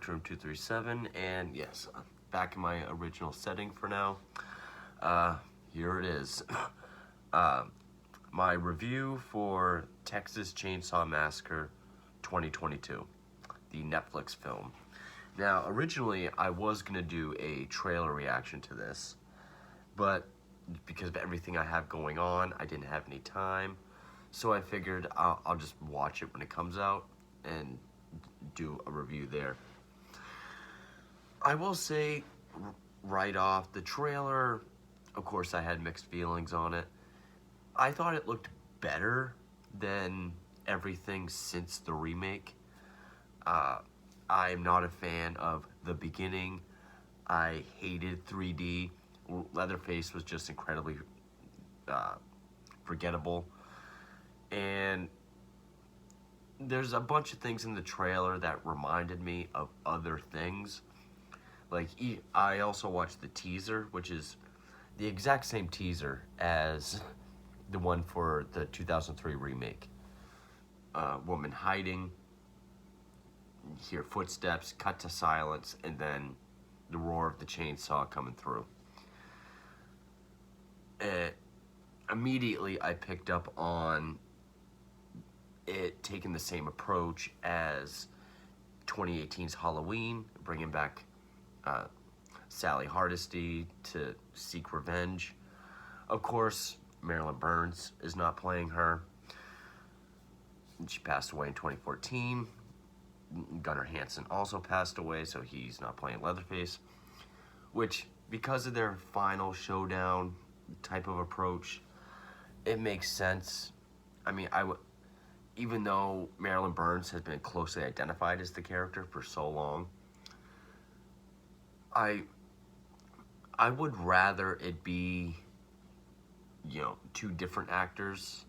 Spectrum 237, and yes, I'm back in my original setting for now. Here it is. My review for Texas Chainsaw Massacre 2022, the Netflix film. Now, originally, I was going to do a trailer reaction to this, but because of everything I have going on, I didn't have any time. So I figured I'll just watch it when it comes out and do a review there. I will say right off, the trailer, of course I had mixed feelings on it. I thought it looked better than everything since the remake. I'm not a fan of the beginning. I hated 3D. Leatherface was just incredibly forgettable. And there's a bunch of things in the trailer that reminded me of other things. Like, I also watched the teaser, which is the exact same teaser as the one for the 2003 remake. Woman hiding, hear footsteps, cut to silence, and then the roar of the chainsaw coming through. Immediately, I picked up on it taking the same approach as 2018's Halloween, bringing back Sally Hardesty to seek revenge. Of course, Marilyn Burns is not playing her. She passed away in 2014. Gunnar Hansen also passed away, so he's not playing Leatherface. Which, because of their final showdown type of approach, it makes sense. I mean, even though Marilyn Burns has been closely identified as the character for so long, I would rather it be, two different actors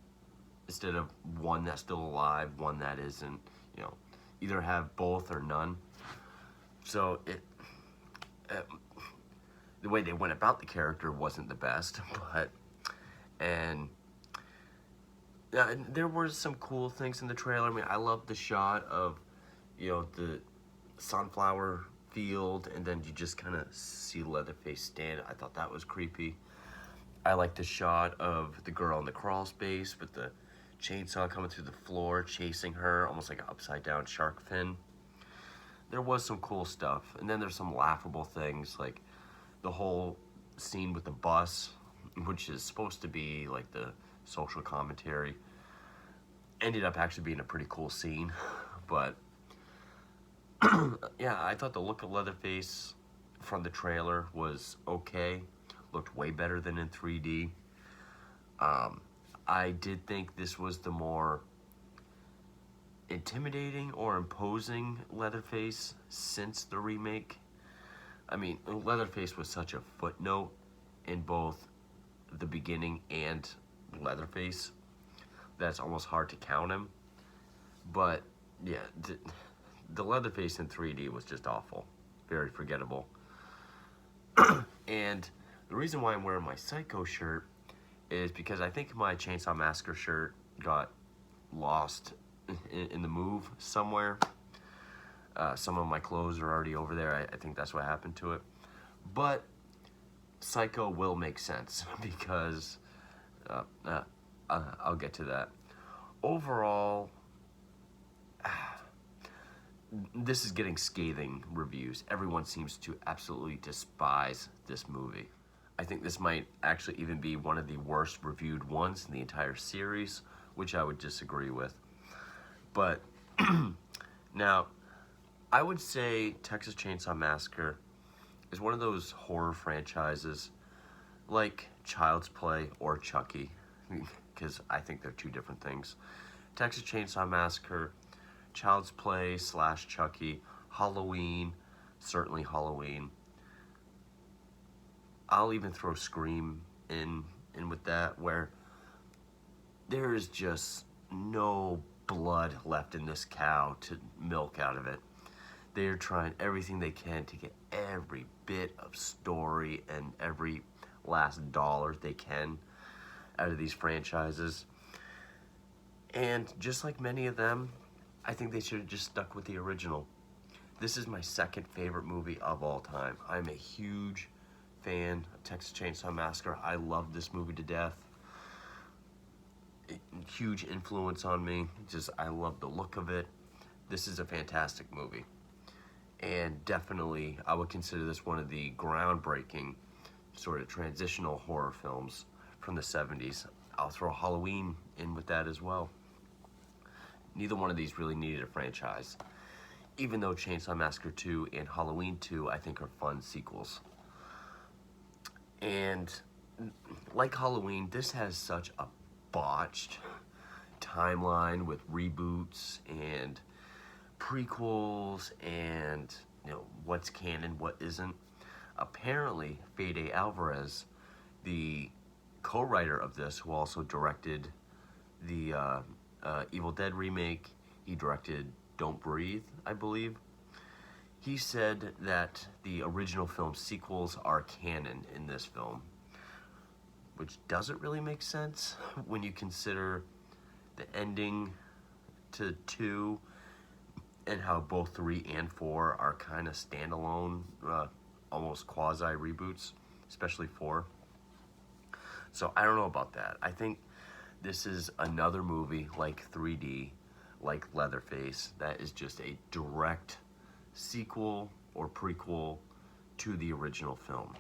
instead of one that's still alive, one that isn't, either have both or none. So the way they went about the character wasn't the best, and there were some cool things in the trailer. I mean, I love the shot of, the sunflower field, and then you just kind of see Leatherface stand. I thought that was creepy. I like the shot of the girl in the crawl space with the chainsaw coming through the floor, chasing her, almost like an upside-down shark fin. There was some cool stuff, and then there's some laughable things, like the whole scene with the bus, which is supposed to be like the social commentary, ended up actually being a pretty cool scene. But yeah, I thought the look of Leatherface from the trailer was okay. Looked way better than in 3D. I did think this was the more intimidating or imposing Leatherface since the remake. I mean, Leatherface was such a footnote in both the beginning and Leatherface that's almost hard to count him. But yeah, the Leatherface in 3D was just awful, very forgettable. And the reason why I'm wearing my Psycho shirt is because I think my Chainsaw Massacre shirt got lost in the move somewhere. Some of my clothes are already over there. I think that's what happened to it. But Psycho will make sense because I'll get to that. Overall, this is getting scathing reviews. Everyone seems to absolutely despise this movie. I think this might actually even be one of the worst reviewed ones in the entire series, which I would disagree with. But now, I would say Texas Chainsaw Massacre is one of those horror franchises like Child's Play or Chucky, because I think they're two different things. Texas Chainsaw Massacre, Child's Play / Chucky, Halloween, certainly Halloween. I'll even throw Scream in with that, where there is just no blood left in this cow to milk out of it. They're trying everything they can to get every bit of story and every last dollar they can out of these franchises. And just like many of them, I think they should have just stuck with the original. This is my second favorite movie of all time. I'm a huge fan of Texas Chainsaw Massacre. I love this movie to death. Huge influence on me. Just, I love the look of it. This is a fantastic movie. And definitely, I would consider this one of the groundbreaking sort of transitional horror films from the 70s. I'll throw Halloween in with that as well. Neither one of these really needed a franchise, even though Chainsaw Massacre 2 and Halloween 2 I think are fun sequels. And like Halloween, this has such a botched timeline with reboots and prequels and, you know, what's canon, what isn't. Apparently, Fede Alvarez, the co-writer of this, who also directed the Evil Dead remake, he directed Don't Breathe, I believe. He said that the original film sequels are canon in this film, which doesn't really make sense when you consider the ending to 2 and how both 3 and 4 are kind of standalone, almost quasi reboots, especially 4. So I don't know about that. I think this is another movie like 3D, like Leatherface, that is just a direct sequel or prequel to the original film.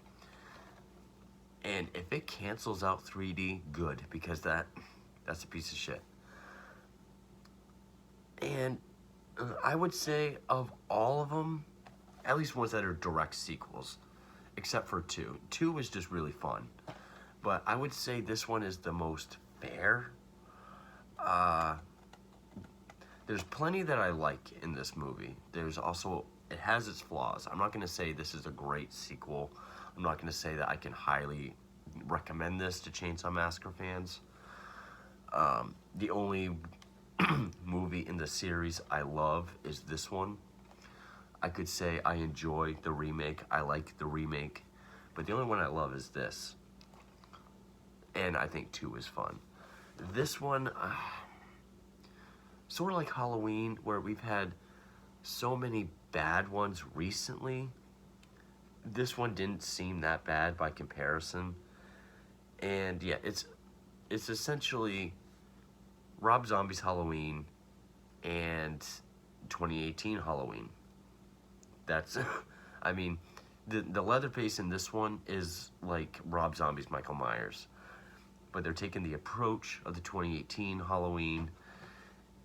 And if it cancels out 3D, good, because that's a piece of shit. And I would say of all of them, at least ones that are direct sequels, except for 2. 2 was just really fun. But I would say this one is the most fair. There's plenty that I like in this movie. There's also, it has its flaws. I'm not going to say this is a great sequel. I'm not going to say that I can highly recommend this to Chainsaw Massacre fans. The only movie in the series I love is this one. I could say I enjoy the remake. I like the remake. But the only one I love is this. And I think 2 is fun. This one, sort of like Halloween, where we've had so many bad ones recently. This one didn't seem that bad by comparison. And yeah, it's essentially Rob Zombie's Halloween and 2018 Halloween. That's, I mean, the Leatherface in this one is like Rob Zombie's Michael Myers. But they're taking the approach of the 2018 Halloween,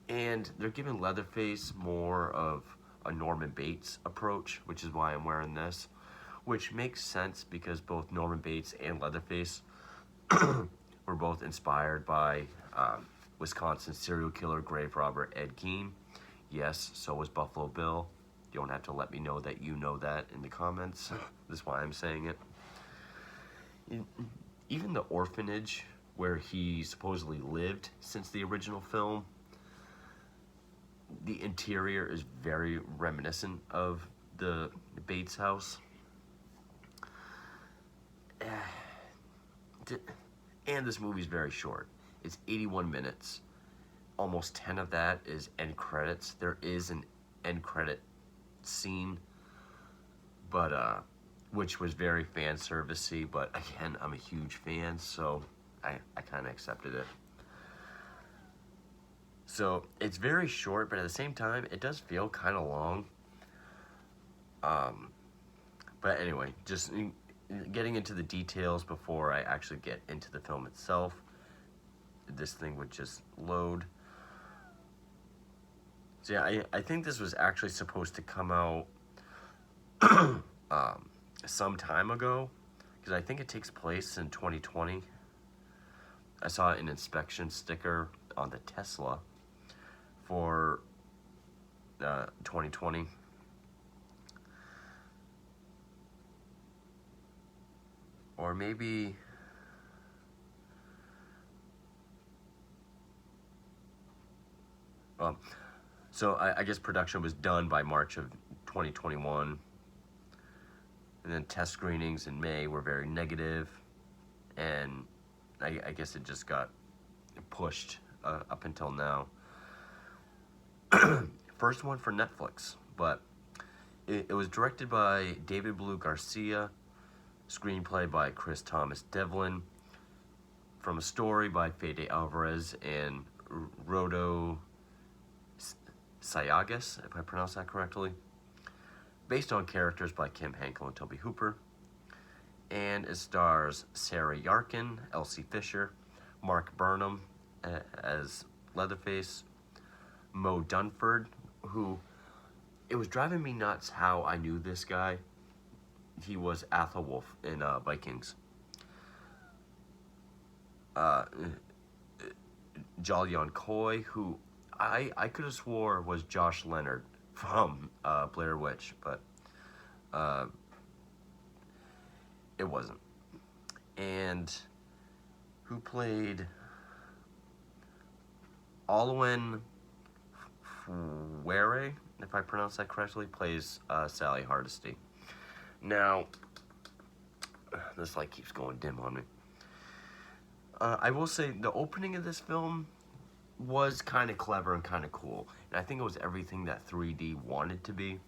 and they're giving Leatherface more of a Norman Bates approach, which is why I'm wearing this, which makes sense because both Norman Bates and Leatherface were both inspired by Wisconsin serial killer grave robber Ed Gein. Yes, so was Buffalo Bill. You don't have to let me know that you know that in the comments. That's why I'm saying it. Even the orphanage where he supposedly lived since the original film, the interior is very reminiscent of the Bates house. And this movie's very short. It's 81 minutes. Almost 10 of that is end credits. There is an end credit scene, but which was very fan servicey, but again, I'm a huge fan, so I kind of accepted it. So it's very short, but at the same time, it does feel kind of long. But anyway, just getting into the details before I actually get into the film itself. This thing would just load. So yeah, I think this was actually supposed to come out some time ago, because I think it takes place in 2020. I saw an inspection sticker on the Tesla for 2020. Or maybe so I guess production was done by March of 2021, and then test screenings in May were very negative, and I guess it just got pushed up until now. First one for Netflix, but It was directed by David Blue Garcia, screenplay by Chris Thomas Devlin, from a story by Fede Alvarez and Rodo Sayagas, if I pronounce that correctly, based on characters by Kim Henkel and Toby Hooper, and it stars Sarah Yarkin, Elsie Fisher, Mark Burnham as Leatherface, Mo Dunford, who, it was driving me nuts how I knew this guy. He was Athelwolf in Vikings. Jolyon Coy, who I could have swore was Josh Leonard from Blair Witch, but it wasn't. And who played Olwen Fuere, if I pronounce that correctly, plays Sally Hardesty. Now, this light keeps going dim on me. I will say the opening of this film was kind of clever and kind of cool. And I think it was everything that 3D wanted to be.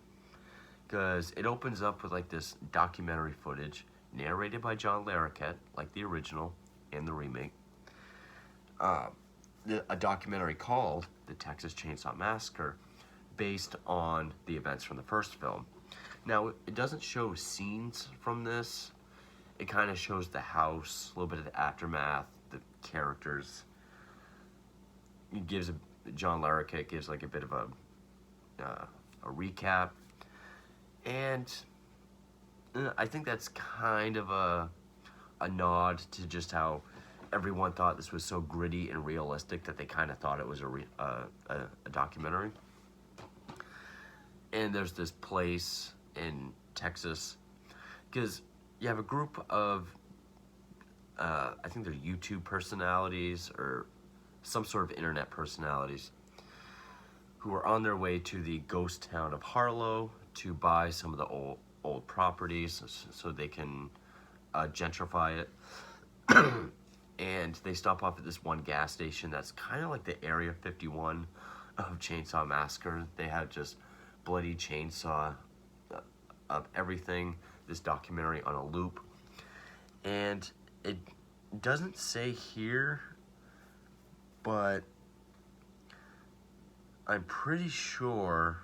Because it opens up with like this documentary footage narrated by John Larroquette, like the original and the remake. A documentary called The Texas Chainsaw Massacre, based on the events from the first film. Now, it doesn't show scenes from this. It kind of shows the house, a little bit of the aftermath, the characters. It gives John Larroquette gives like a bit of a recap, and I think that's kind of a nod to just how everyone thought this was so gritty and realistic that they kind of thought it was a documentary. And there's this place in Texas, because you have a group of, I think they're YouTube personalities or some sort of internet personalities, who are on their way to the ghost town of Harlow to buy some of the old properties so they can gentrify it. And they stop off at this one gas station that's kind of like the Area 51 of Chainsaw Massacre. They have just bloody chainsaw of everything, this documentary on a loop. And it doesn't say here, but I'm pretty sure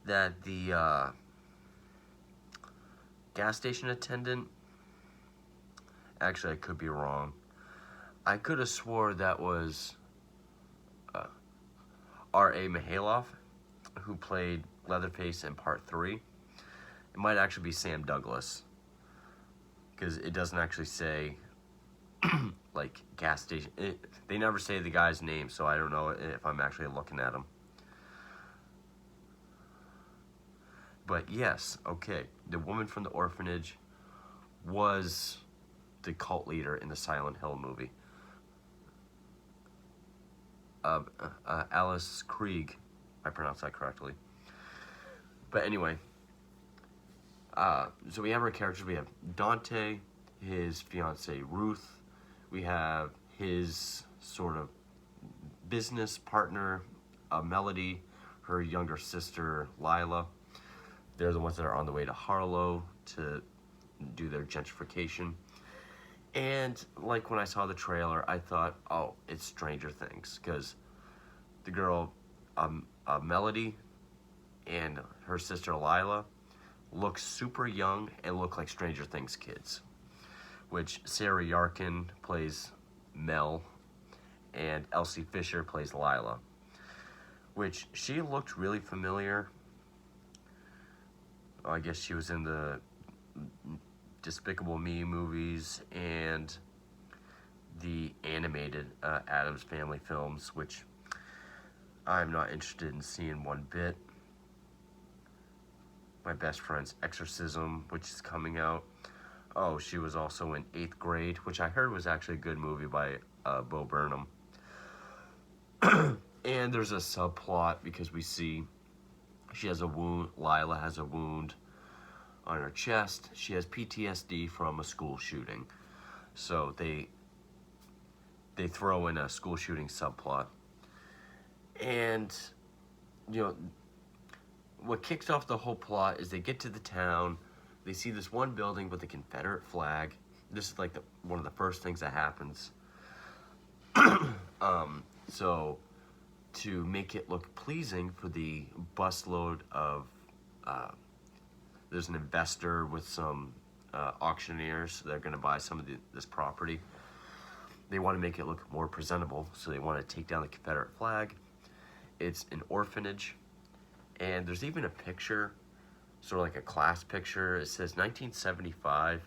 that the gas station attendant, actually I could be wrong, I could have swore that was R.A. Mihailoff, who played Leatherface in Part 3. It might actually be Sam Douglas, because it doesn't actually say like gas station. They never say the guy's name, so I don't know if I'm actually looking at him. But yes, okay, the woman from the orphanage was the cult leader in the Silent Hill movie. Alice Krieg, if I pronounced that correctly. But anyway, so we have our characters. We have Dante, his fiancée Ruth. We have his sort of business partner, Melody, her younger sister, Lila. They're the ones that are on the way to Harlow to do their gentrification. And like when I saw the trailer, I thought, oh, it's Stranger Things, because the girl, Melody, and her sister Lila look super young and look like Stranger Things kids, which Sarah Yarkin plays Mel and Elsie Fisher plays Lila, which she looked really familiar. I guess she was in the Despicable Me movies and the animated Addams Family films, which I'm not interested in seeing one bit. My Best Friend's Exorcism, which is coming out. Oh, she was also in 8th Grade, which I heard was actually a good movie by Bo Burnham. And there's a subplot because we see she has a wound, Lila has a wound on her chest. She has PTSD from a school shooting. So they throw in a school shooting subplot. And, you know, what kicks off the whole plot is they get to the town, they see this one building with the Confederate flag. This is like one of the first things that happens. So to make it look pleasing for the busload of, there's an investor with some auctioneers that are going to buy some of this property. They want to make it look more presentable, so they want to take down the Confederate flag. It's an orphanage, and there's even a picture, sort of like a class picture. It says 1975,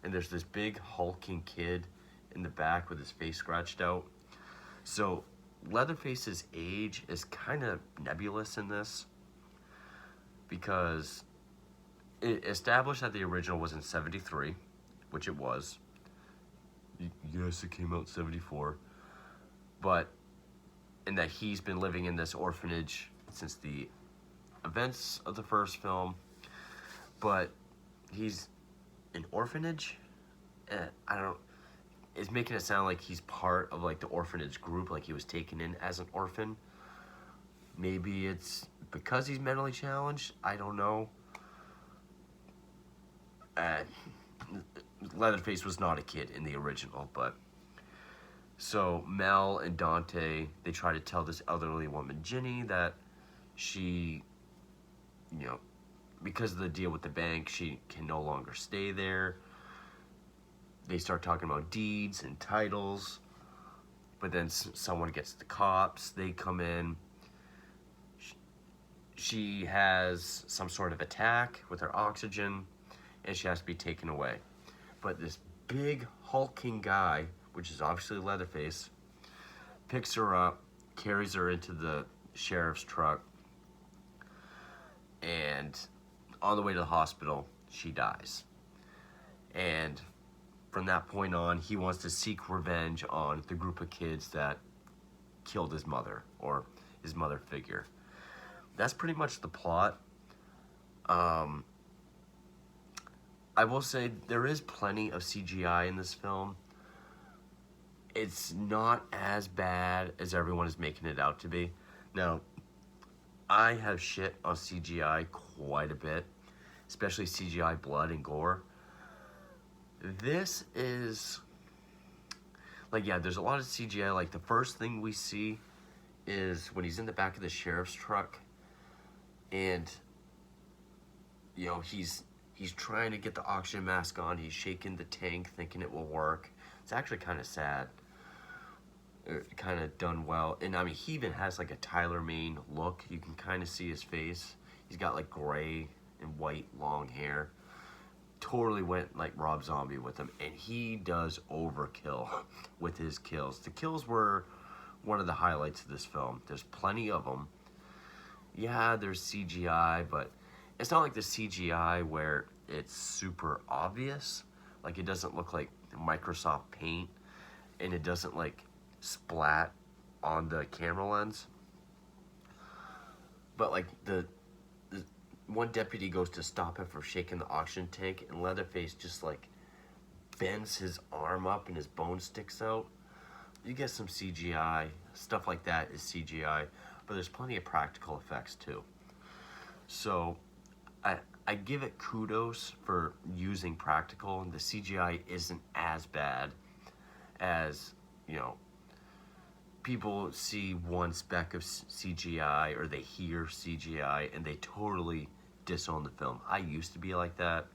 and there's this big hulking kid in the back with his face scratched out. So Leatherface's age is kind of nebulous in this, because it established that the original was in 73, which it was. Yes, it came out in 74. But, and that he's been living in this orphanage since the events of the first film. But he's an orphanage? I don't know. It's making it sound like he's part of like the orphanage group, like he was taken in as an orphan. Maybe it's because he's mentally challenged. I don't know. Leatherface was not a kid in the original, but so Mel and Dante, they try to tell this elderly woman, Ginny, that she, you know, because of the deal with the bank, she can no longer stay there. They start talking about deeds and titles, but then someone gets the cops, they come in. She has some sort of attack with her oxygen, and she has to be taken away. But this big hulking guy, which is obviously Leatherface, picks her up, carries her into the sheriff's truck, and on the way to the hospital, she dies. And from that point on, he wants to seek revenge on the group of kids that killed his mother, or his mother figure. That's pretty much the plot. I will say there is plenty of CGI in this film. It's not as bad as everyone is making it out to be. Now, I have shit on CGI quite a bit, especially CGI blood and gore. This is, like, yeah, there's a lot of CGI. Like, the first thing we see is when he's in the back of the sheriff's truck, and, you know, he's trying to get the oxygen mask on. He's shaking the tank, thinking it will work. It's actually kind of sad. Kind of done well. And, I mean, he even has, like, a Tyler Mane look. You can kind of see his face. He's got, like, gray and white long hair. Totally went, like, Rob Zombie with him. And he does overkill with his kills. The kills were one of the highlights of this film. There's plenty of them. Yeah, there's CGI, but it's not like the CGI where it's super obvious. Like, it doesn't look like Microsoft Paint, and it doesn't, like, splat on the camera lens. But, like, the one deputy goes to stop him from shaking the oxygen tank, and Leatherface just, like, bends his arm up and his bone sticks out. You get some CGI. Stuff like that is CGI, but there's plenty of practical effects, too. So, I give it kudos for using practical, and the CGI isn't as bad as, you know, people see one speck of CGI or they hear CGI and they totally disown the film. I used to be like that.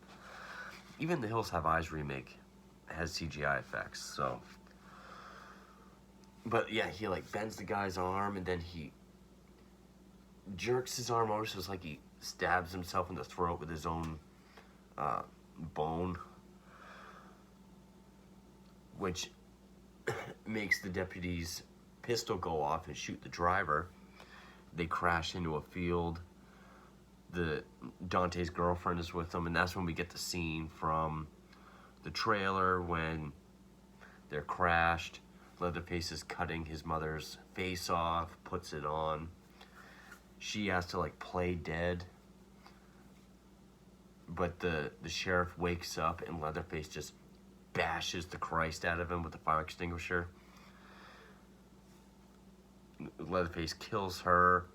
Even the Hills Have Eyes remake has CGI effects, so. But yeah, he like bends the guy's arm and then he jerks his arm over, so it's like he stabs himself in the throat with his own bone, which makes the deputy's pistol go off and shoot the driver. They crash into a field. Dante's girlfriend is with them, and that's when we get the scene from the trailer when they're crashed. Leatherface is cutting his mother's face off, puts it on. She has to like play dead, but the sheriff wakes up and Leatherface just bashes the Christ out of him with the fire extinguisher. Leatherface kills her,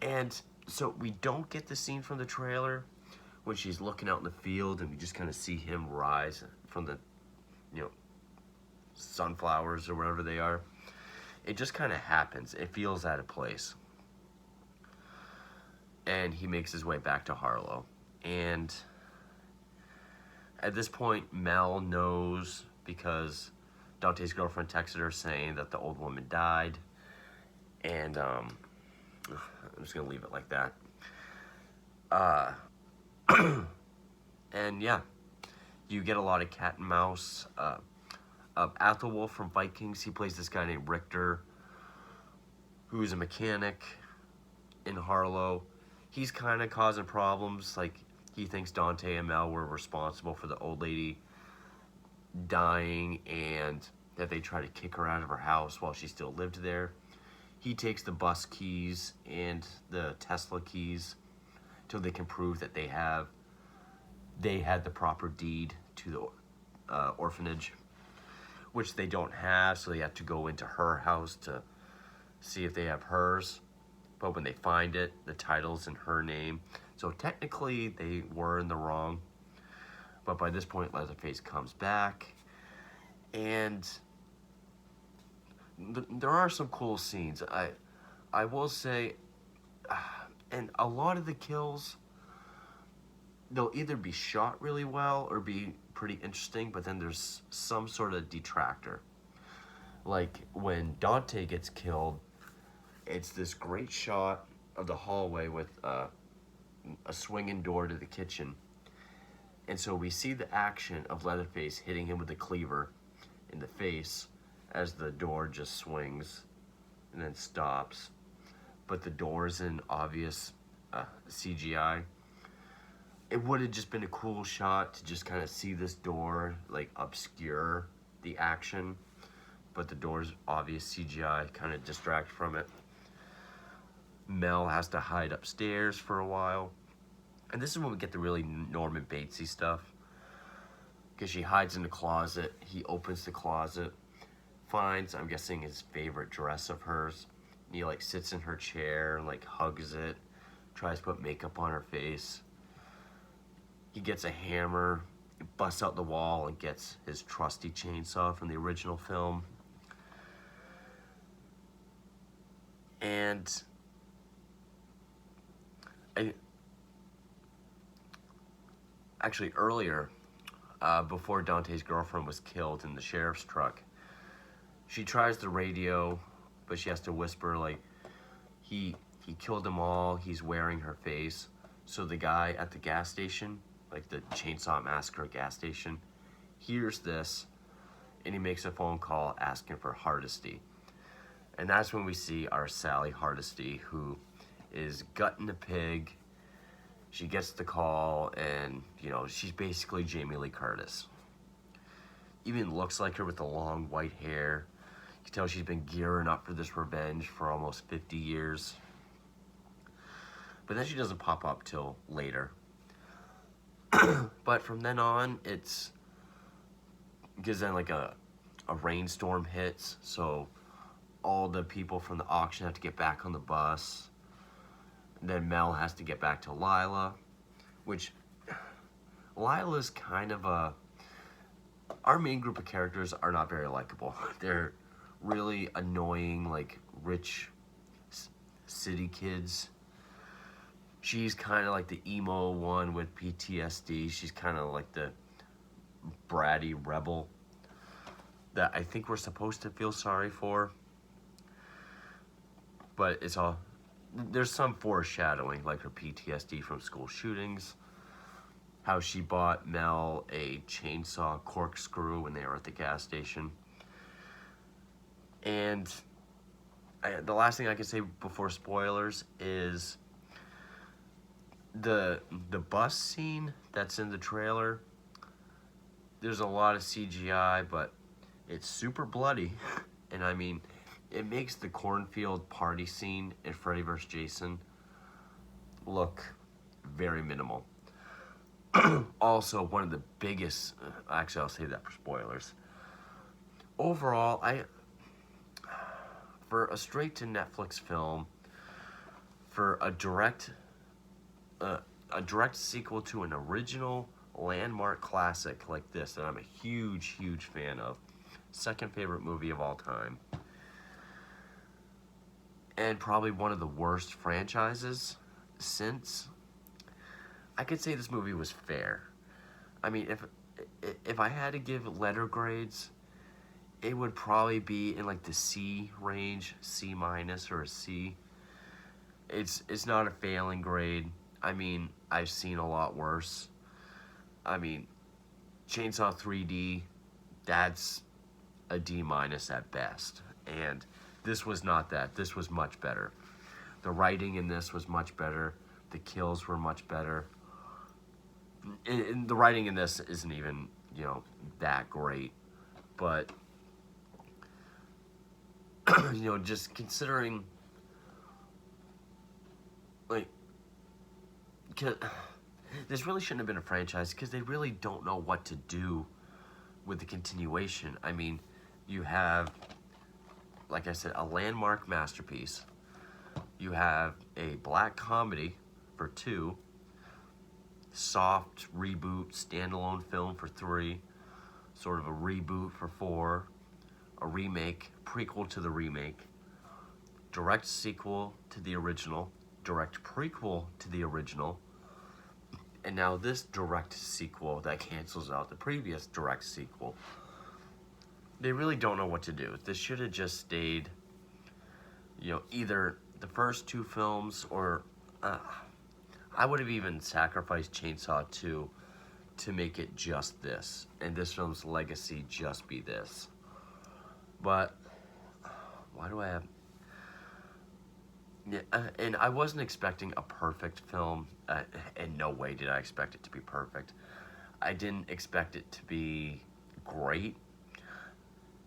and So we don't get the scene from the trailer when she's looking out in the field, and we just kind of see him rise from the, you know, sunflowers or wherever they are. It just kind of happens. It feels out of place. And he makes his way back to Harlow. And at this point, Mel knows because Dante's girlfriend texted her saying that the old woman died. And I'm just going to leave it like that. And yeah, you get a lot of cat and mouse. Athelwolf from Vikings, he plays this guy named Richter, who's a mechanic in Harlow. He's kind of causing problems. Like, he thinks Dante and Mel were responsible for the old lady dying and that they try to kick her out of her house while she still lived there. He takes the bus keys and the Tesla keys till they can prove that they had the proper deed to the orphanage, which they don't have, so they have to go into her house to see if they have hers. But when they find it, the title's in her name. So technically, they were in the wrong. But by this point, Leatherface comes back. And there are some cool scenes. I will say, and a lot of the kills, they'll either be shot really well or be pretty interesting, but then there's some sort of detractor. Like when Dante gets killed, it's this great shot of the hallway with a swinging door to the kitchen. And so we see the action of Leatherface hitting him with a cleaver in the face as the door just swings and then stops. But the door's in obvious CGI. It would have just been a cool shot to just kind of see this door like obscure the action, but the door's obvious CGI kind of distract from it. Mel has to hide upstairs for a while, and this is when we get the really Norman Batesy stuff, because she hides in the closet. He opens the closet, finds, I'm guessing, his favorite dress of hers. And he like sits in her chair and like hugs it, tries to put makeup on her face. He gets a hammer, busts out the wall, and gets his trusty chainsaw from the original film. And actually earlier, before Dante's girlfriend was killed in the sheriff's truck, she tries the radio, but she has to whisper like, he killed them all, he's wearing her face. So the guy at the gas station, like the Chainsaw Massacre gas station, hears this, and he makes a phone call asking for Hardesty. And that's when we see our Sally Hardesty, who is gutting a pig. She gets the call, and, you know, she's basically Jamie Lee Curtis. Even looks like her with the long white hair. You can tell she's been gearing up for this revenge for almost 50 years. But then she doesn't pop up till later. But from then on, it's because then like a rainstorm hits, so all the people from the auction have to get back on the bus. Then Mel has to get back to Lila, which Lila's kind of our main group of characters are not very likable. They're really annoying, like rich city kids. She's kind of like the emo one with PTSD. She's kind of like the bratty rebel that I think we're supposed to feel sorry for. But it's all, there's some foreshadowing, like her PTSD from school shootings, how she bought Mel a chainsaw corkscrew when they were at the gas station. And the last thing I can say before spoilers is the bus scene that's in the trailer. There's a lot of CGI, but it's super bloody. And I mean, it makes the cornfield party scene in Freddy vs. Jason look very minimal. Also, one of the biggest, actually I'll save that for spoilers. Overall, for a straight to Netflix film, for uh, a direct sequel to an original landmark classic like this that I'm a huge, huge fan of. Second favorite movie of all time. And probably one of the worst franchises since. I could say this movie was fair. I mean, if I had to give letter grades, it would probably be in like the C range, C minus or a C. It's not a failing grade. I mean, I've seen a lot worse. I mean, Chainsaw 3D, that's a D minus at best. And this was not that. This was much better. The writing in this was much better. The kills were much better. And the writing in this isn't even, that great. But, just considering, like, this really shouldn't have been a franchise because they really don't know what to do with the continuation. I mean, you have, like I said, a landmark masterpiece. You have a black comedy for 2, soft reboot standalone film for 3, sort of a reboot for 4, a remake, prequel to the remake, direct sequel to the original, direct prequel to the original, and now this direct sequel that cancels out the previous direct sequel. They really don't know what to do. This should have just stayed, either the first 2 films or I would have even sacrificed Chainsaw 2 to make it just this, and this film's legacy just be this. But why do I have? Yeah, and I wasn't expecting a perfect film. In no way did I expect it to be perfect. I didn't expect it to be great.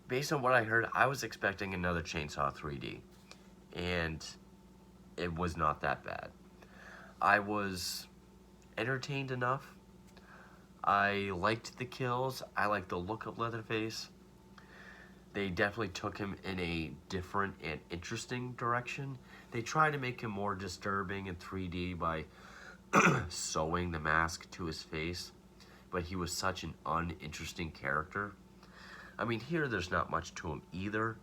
Based on what I heard, I was expecting another Chainsaw 3D, and it was not that bad. I was entertained enough. I liked the kills. I liked the look of Leatherface. They definitely took him in a different and interesting direction. They tried to make him more disturbing in 3D by sewing the mask to his face, but he was such an uninteresting character. I mean, here there's not much to him either,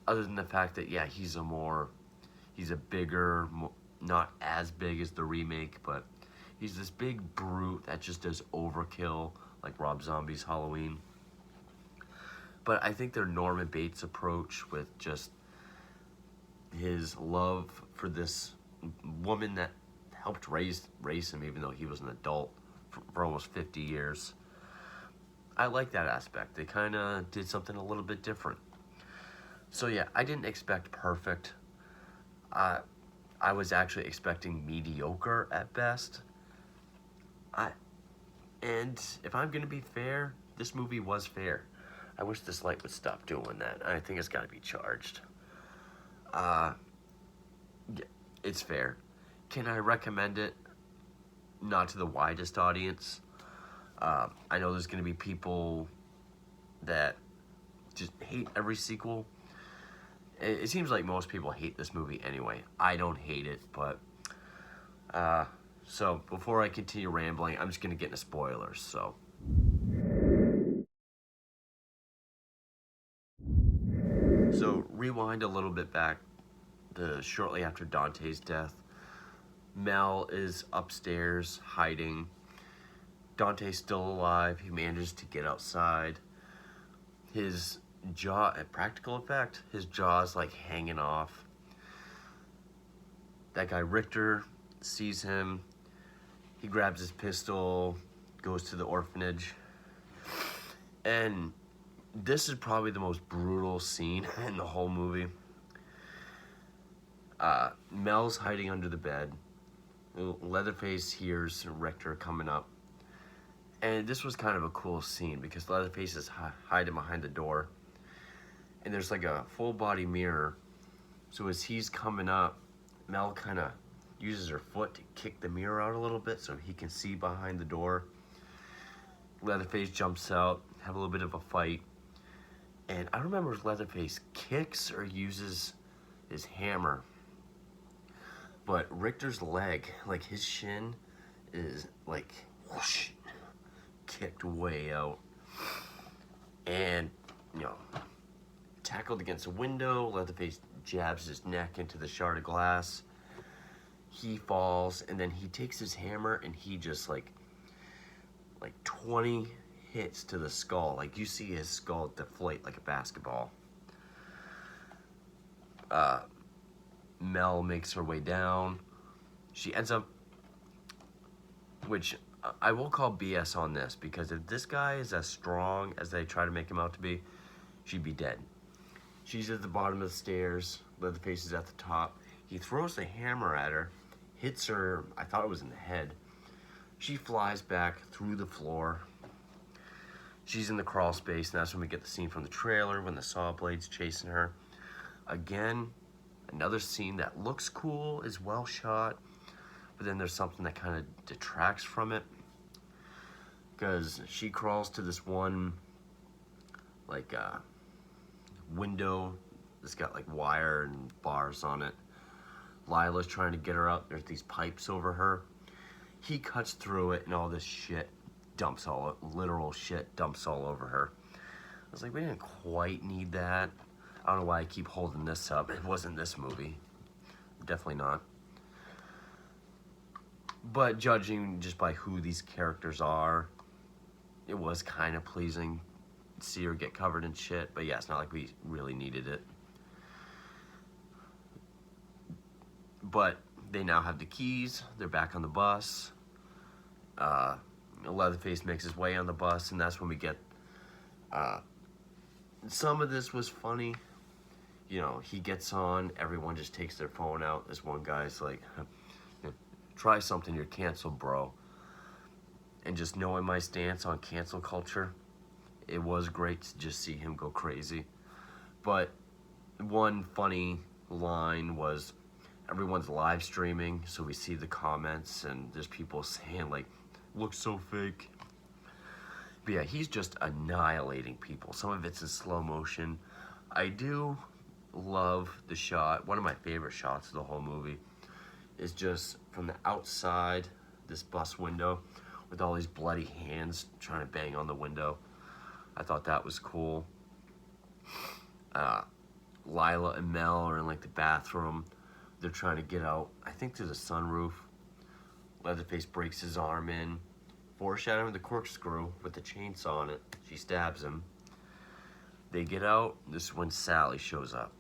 other than the fact that, yeah, he's a bigger, not as big as the remake, but he's this big brute that just does overkill, like Rob Zombie's Halloween. But I think their Norman Bates approach with just his love for this woman that helped raise him, even though he was an adult for almost 50 years. I like that aspect. They kind of did something a little bit different. So yeah, I didn't expect perfect. I was actually expecting mediocre at best. And if I'm going to be fair, this movie was fair. I wish this light would stop doing that. I think it's got to be charged. Yeah, it's fair. Can I recommend it? Not to the widest audience. I know there's going to be people that just hate every sequel. It seems like most people hate this movie anyway. I don't hate it, but... so, before I continue rambling, I'm just going to get into spoilers, so... So, rewind a little bit back shortly after Dante's death. Mel is upstairs hiding. Dante's still alive. He manages to get outside. His jaw, at practical effect, his jaw's like hanging off. That guy Richter sees him. He grabs his pistol, goes to the orphanage. And this is probably the most brutal scene in the whole movie. Mel's hiding under the bed. Leatherface hears Richter coming up. And this was kind of a cool scene because Leatherface is hiding behind the door. And there's like a full body mirror. So as he's coming up, Mel kind of uses her foot to kick the mirror out a little bit so he can see behind the door. Leatherface jumps out, have a little bit of a fight. And I don't remember if Leatherface kicks or uses his hammer. But Richter's leg, like his shin, is like whoosh, kicked way out, and you know, tackled against a window. Leatherface jabs his neck into the shard of glass. He falls, and then he takes his hammer and he just like 20 hits to the skull. Like you see his skull deflate like a basketball. Mel makes her way down. She ends up, which I will call BS on this, because if this guy is as strong as they try to make him out to be, she'd be dead. She's at the bottom of the stairs. Leatherface is at the top. He throws the hammer at her, hits her, I thought it was in the head. She flies back through the floor. She's in the crawl space, and that's when we get the scene from the trailer when the saw blade's chasing her. Again, another scene that looks cool, is well shot, but then there's something that kind of detracts from it, because she crawls to this one like window that's got like wire and bars on it. Lila's trying to get her up. There's these pipes over her. He cuts through it, and all this shit dumps literal shit dumps all over her. I was like, we didn't quite need that. I don't know why I keep holding this up. It wasn't this movie. Definitely not. But judging just by who these characters are, it was kind of pleasing to see her get covered in shit. But yeah, it's not like we really needed it. But they now have the keys. They're back on the bus. Leatherface makes his way on the bus, and that's when we get... some of this was funny. You know, he gets on, everyone just takes their phone out. This one guy's like, try something, you're canceled, bro. And just knowing my stance on cancel culture, it was great to just see him go crazy. But one funny line was, everyone's live streaming, so we see the comments, and there's people saying, like, looks so fake. But yeah, he's just annihilating people. Some of it's in slow motion. I do love the shot. One of my favorite shots of the whole movie is just from the outside, this bus window, with all these bloody hands trying to bang on the window. I thought that was cool. Lila and Mel are in like the bathroom. They're trying to get out, I think through the sunroof. Leatherface breaks his arm in, foreshadowing the corkscrew with the chainsaw on it. She stabs him. They get out. This is when Sally shows up.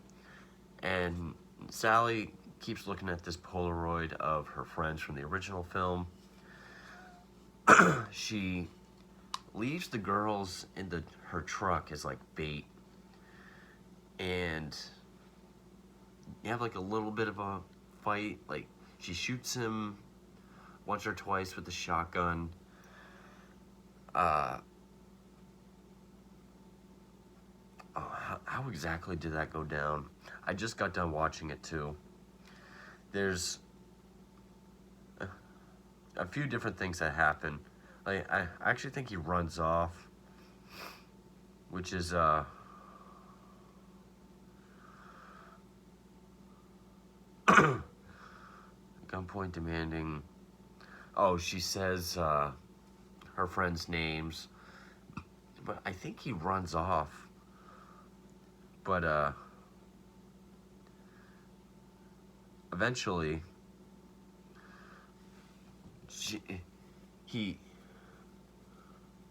And Sally keeps looking at this Polaroid of her friends from the original film. She leaves the girls in her truck as like bait. And you have like a little bit of a fight. Like, she shoots him once or twice with the shotgun. How exactly did that go down? I just got done watching it too. There's a few different things that happen. Like, I actually think he runs off, which is gunpoint demanding. Oh, she says her friends' names, but I think he runs off. But eventually,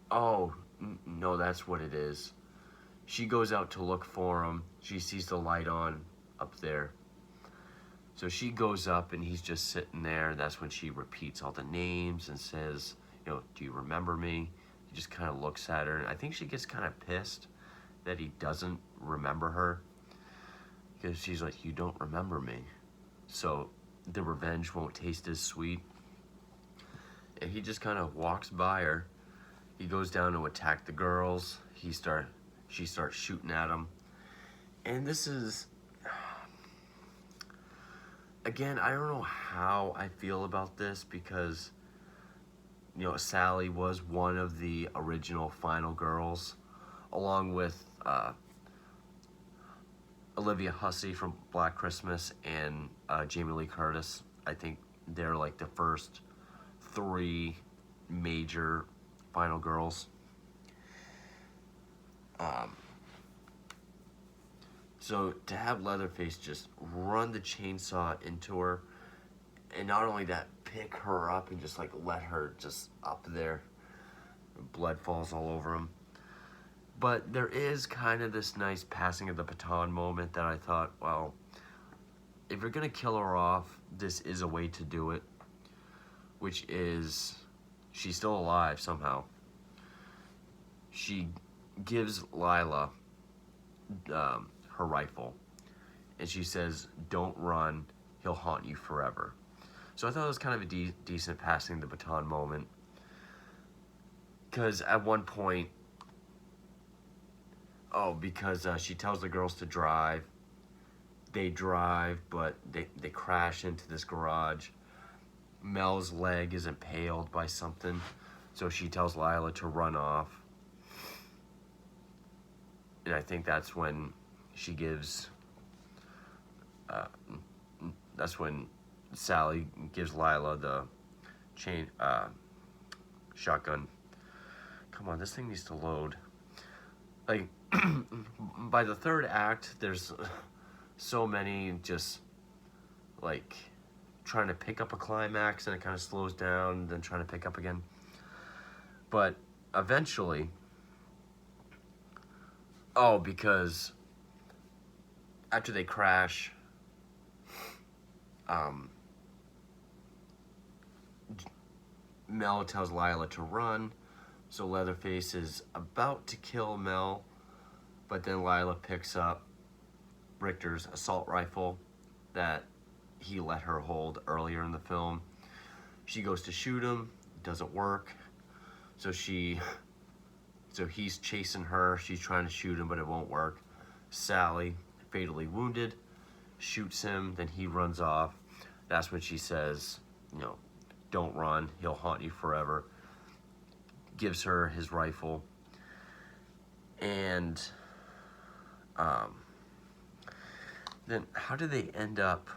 oh, no, that's what it is. She goes out to look for him. She sees the light on up there. So she goes up, and he's just sitting there. That's when she repeats all the names and says, you know, do you remember me? He just kind of looks at her, and I think she gets kind of pissed that he doesn't remember her, because she's like, you don't remember me. So the revenge won't taste as sweet. And he just kind of walks by her. He goes down to attack the girls. She starts shooting at him. And this is, again, I don't know how I feel about this, because, you know, Sally was one of the original final girls, along with Olivia Hussey from Black Christmas and Jamie Lee Curtis. I think they're like the first three major final girls. So to have Leatherface just run the chainsaw into her, and not only that, pick her up and just like let her just up there, blood falls all over him. But there is kind of this nice passing of the baton moment that I thought, well, if you're gonna kill her off, this is a way to do it, which is she's still alive somehow. She gives Lila her rifle, and she says, "Don't run, he'll haunt you forever." So I thought it was kind of a decent passing the baton moment, because at one point, because she tells the girls to drive, they drive, but they crash into this garage. Mel's leg is impaled by something, so she tells Lila to run off. And I think that's when she gives, that's when Sally gives Lila the shotgun. Come on, this thing needs to load. Like, by the third act, there's so many just, like, trying to pick up a climax, and it kind of slows down, then trying to pick up again. But eventually, because after they crash, Mel tells Lila to run, so Leatherface is about to kill Mel, but then Lila picks up Richter's assault rifle that he let her hold earlier in the film. She goes to shoot him, doesn't work, so he's chasing her, she's trying to shoot him, but it won't work. Sally, fatally wounded, shoots him, then he runs off. That's when she says, don't run, he'll haunt you forever. Gives her his rifle. And then how do they end up?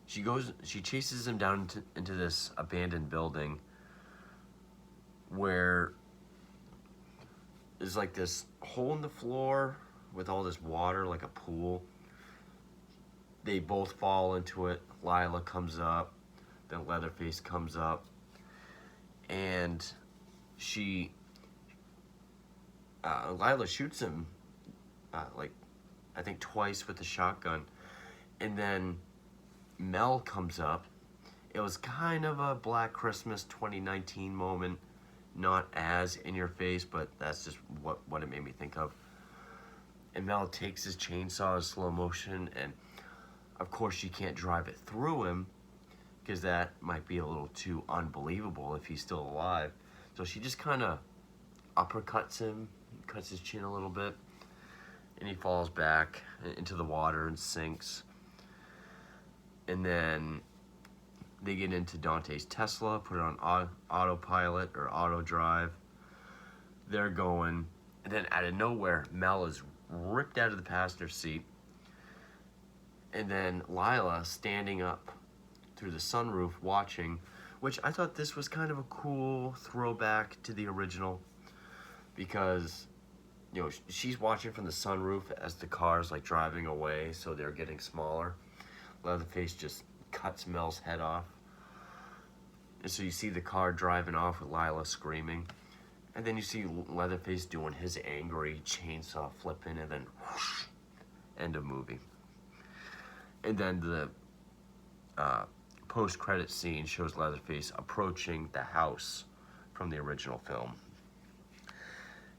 She chases him down into this abandoned building where there's like this hole in the floor with all this water, like a pool. They both fall into it. Lila comes up, then Leatherface comes up, and Lila shoots him, I think twice with the shotgun, and then Mel comes up. It was kind of a Black Christmas 2019 moment, not as in your face, but that's just what it made me think of. And Mel takes his chainsaw in slow motion, and of course she can't drive it through him because that might be a little too unbelievable if he's still alive. So she just kind of uppercuts him, cuts his chin a little bit, and he falls back into the water and sinks. And then they get into Dante's Tesla, put it on autopilot or auto drive. They're going, and then out of nowhere, Mel is ripped out of the passenger seat. And then Lila standing up through the sunroof watching, which I thought this was kind of a cool throwback to the original, because she's watching from the sunroof as the car's like driving away, so they're getting smaller. Leatherface just cuts Mel's head off, and so you see the car driving off with Lila screaming, and then you see Leatherface doing his angry chainsaw flipping, and then whoosh, end of movie. And then the post-credit scene shows Leatherface approaching the house from the original film.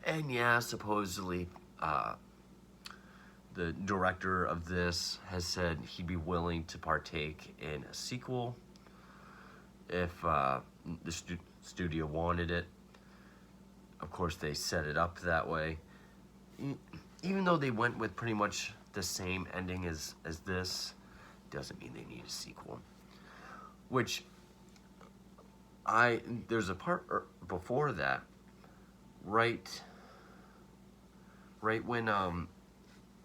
And yeah, supposedly the director of this has said he'd be willing to partake in a sequel if the studio wanted it. Of course, they set it up that way. Even though they went with pretty much the same ending as this, doesn't mean they need a sequel. Which, there's a part before that, right when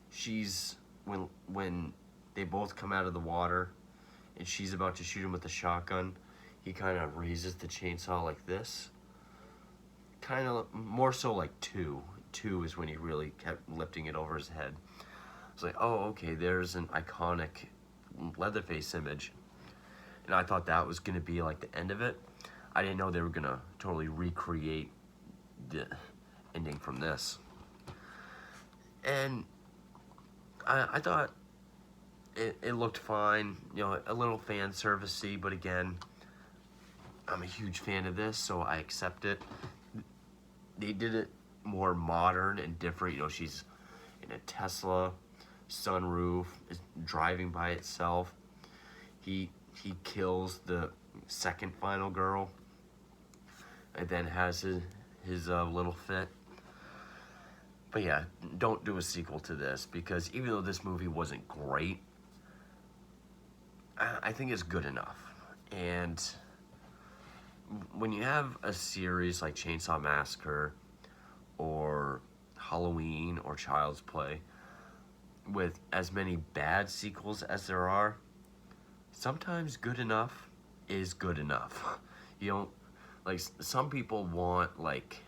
she's when they both come out of the water and she's about to shoot him with the shotgun, he kind of raises the chainsaw like this. Kind of more so like two. Two is when he really kept lifting it over his head. It's like, oh, okay, there's an iconic Leatherface image. And I thought that was going to be like the end of it. I didn't know they were going to totally recreate the ending from this. And I thought it looked fine, you know, a little fan servicey, but again, I'm a huge fan of this, so I accept it. They did it more modern and different. You know, she's in a Tesla, sunroof, is driving by itself. He kills the second final girl, and then has his little fit. But yeah, don't do a sequel to this, because even though this movie wasn't great, I think it's good enough. And when you have a series like Chainsaw Massacre or Halloween or Child's Play with as many bad sequels as there are, sometimes good enough is good enough. You don't, like, some people want like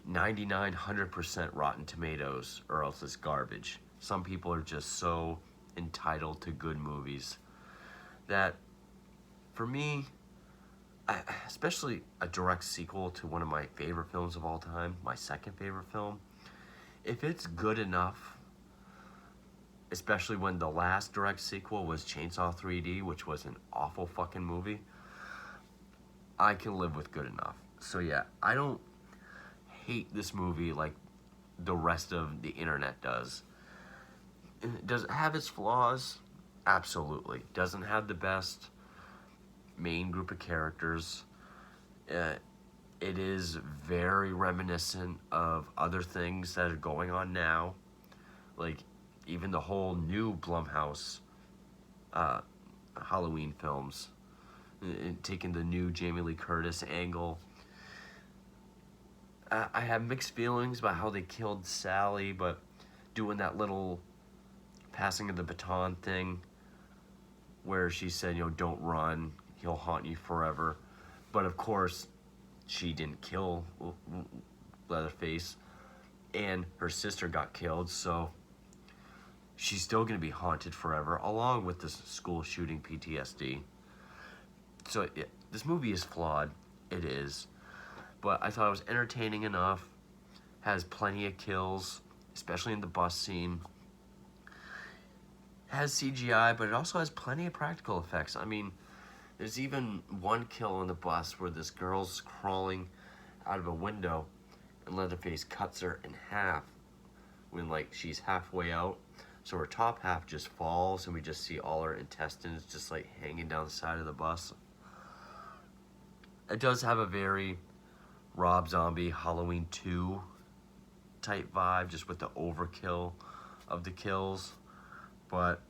99, 100% Rotten Tomatoes, or else it's garbage. Some people are just so entitled to good movies that, for me, especially a direct sequel to one of my favorite films of all time, my second favorite film, if it's good enough, especially when the last direct sequel was Chainsaw 3D, which was an awful fucking movie, I can live with good enough. So yeah, I don't hate this movie like the rest of the internet does. Does it have its flaws? Absolutely. Doesn't have the best main group of characters. It is very reminiscent of other things that are going on now. Like, even the whole new Blumhouse Halloween films. Taking the new Jamie Lee Curtis angle. I have mixed feelings about how they killed Sally, but doing that little passing of the baton thing where she said, you know, don't run, he'll haunt you forever. But of course, she didn't kill Leatherface, and her sister got killed, so she's still going to be haunted forever, along with this school shooting PTSD. So this movie is flawed, it is. But I thought it was entertaining enough, has plenty of kills, especially in the bus scene. Has CGI, but it also has plenty of practical effects. I mean, there's even one kill on the bus where this girl's crawling out of a window and Leatherface cuts her in half when, like, she's halfway out. So her top half just falls and we just see all her intestines just, like, hanging down the side of the bus. It does have a very Rob Zombie Halloween 2 type vibe, just with the overkill of the kills, but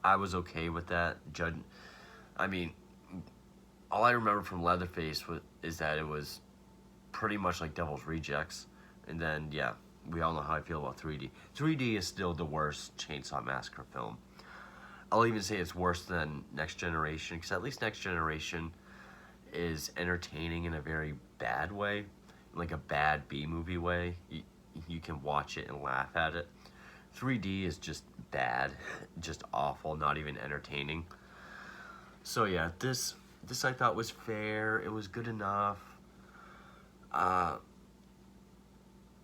I was okay with that. I mean, all I remember from Leatherface is that it was pretty much like Devil's Rejects, and then yeah, we all know how I feel about 3D. 3D is still the worst Chainsaw Massacre film. I'll even say it's worse than Next Generation, because at least Next Generation is entertaining in a very bad way, like a bad B-movie way. You can watch it and laugh at it. 3D is just bad, just awful, not even entertaining. So yeah, this I thought was fair. It was good enough.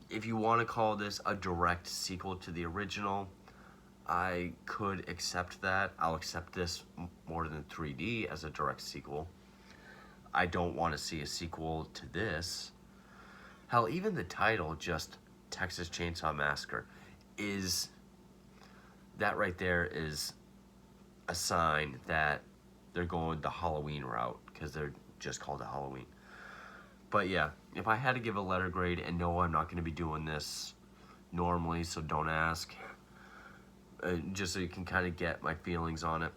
If you want to call this a direct sequel to the original, I could accept that. I'll accept this more than 3D as a direct sequel. I don't want to see a sequel to this. Hell, even the title, just Texas Chainsaw Massacre, is, that right there is a sign that they're going the Halloween route, because they're just called a Halloween. But yeah, if I had to give a letter grade, and no, I'm not going to be doing this normally, so don't ask, just so you can kind of get my feelings on it,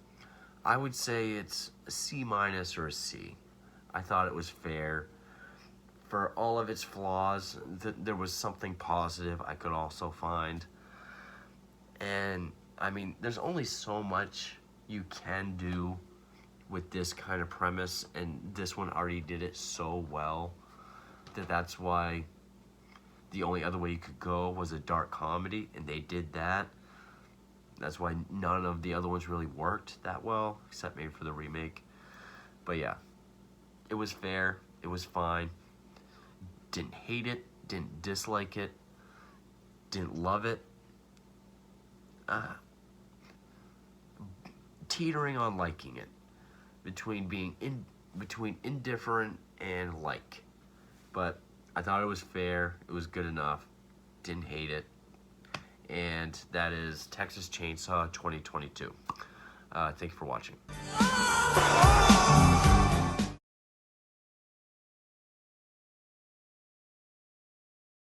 I would say it's a C- or a C. I thought it was fair for all of its flaws, there was something positive I could also find. And I mean, there's only so much you can do with this kind of premise, and this one already did it so well that's why the only other way you could go was a dark comedy, and they did that. That's why none of the other ones really worked that well, except maybe for the remake. But yeah, it was fair, it was fine. Didn't hate it, didn't dislike it, didn't love it. Teetering on liking it, between between indifferent and like. But I thought it was fair, it was good enough, didn't hate it. And that is Texas Chainsaw 2022. Thank you for watching.